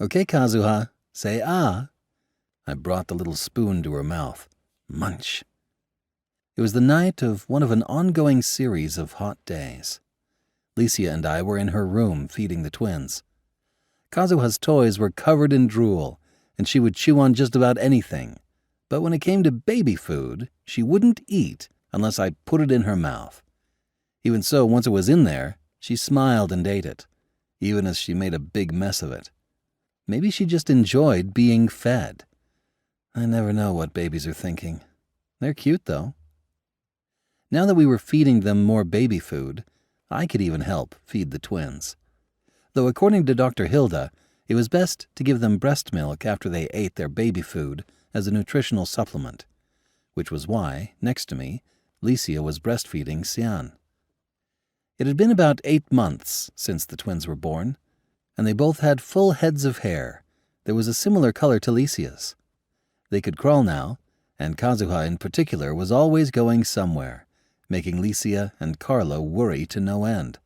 Okay, Kazuha, say ah. I brought the little spoon to her mouth. Munch. It was the night of one of an ongoing series of hot days. Licia and I were in her room feeding the twins. Kazuha's toys were covered in drool, and she would chew on just about anything. But when it came to baby food, she wouldn't eat unless I put it in her mouth. Even so, once it was in there, she smiled and ate it, even as she made a big mess of it. Maybe she just enjoyed being fed. I never know what babies are thinking. They're cute, though. Now that we were feeding them more baby food, I could even help feed the twins. Though according to Dr. Hilda, it was best to give them breast milk after they ate their baby food as a nutritional supplement, which was why, next to me, Licia was breastfeeding Xian. It had been about 8 months since the twins were born, and they both had full heads of hair that was a similar color to Licia's. They could crawl now, and Kazuha in particular was always going somewhere, making Licia and Carlo worry to no end.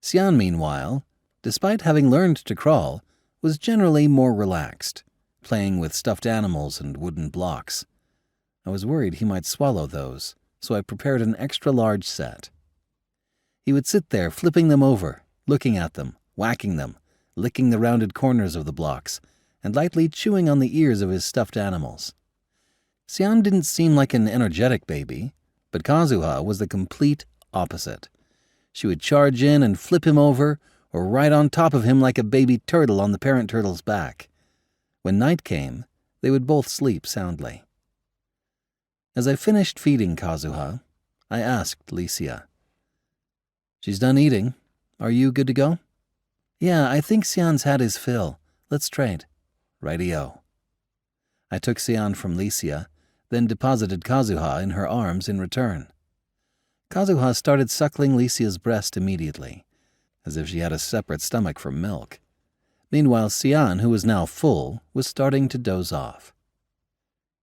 Xian, meanwhile, despite having learned to crawl, was generally more relaxed, playing with stuffed animals and wooden blocks. I was worried he might swallow those, so I prepared an extra-large set. He would sit there flipping them over, looking at them, whacking them, licking the rounded corners of the blocks, and lightly chewing on the ears of his stuffed animals. Xian didn't seem like an energetic baby, but Kazuha was the complete opposite. She would charge in and flip him over, or right on top of him like a baby turtle on the parent turtle's back. When night came, they would both sleep soundly. As I finished feeding Kazuha, I asked Licia, "She's done eating. Are you good to go?" "Yeah, I think Xian's had his fill. Let's trade." "Righty-o." I took Xian from Licia, then deposited Kazuha in her arms in return. Kazuha started suckling Licia's breast immediately, as if she had a separate stomach for milk. Meanwhile, Xian, who was now full, was starting to doze off.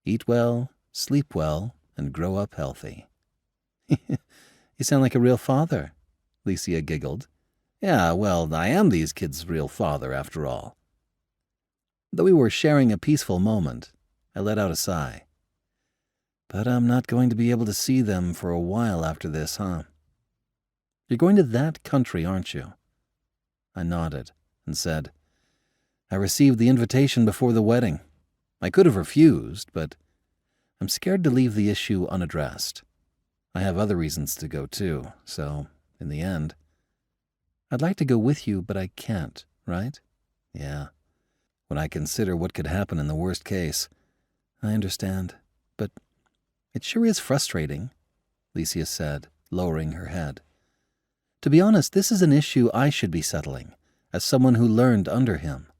Eat well, sleep well, and grow up healthy. "You sound like a real father," Licia giggled. "Yeah, well, I am these kids' real father, after all." Though we were sharing a peaceful moment, I let out a sigh. "But I'm not going to be able to see them for a while after this, huh?" "You're going to that country, aren't you?" I nodded and said, "I received the invitation before the wedding. I could have refused, but I'm scared to leave the issue unaddressed. I have other reasons to go too, so, in the end, I'd like to go with you, but I can't, right?" "Yeah. When I consider what could happen in the worst case, I understand, but it sure is frustrating," Licia said, lowering her head. "To be honest, this is an issue I should be settling, as someone who learned under him.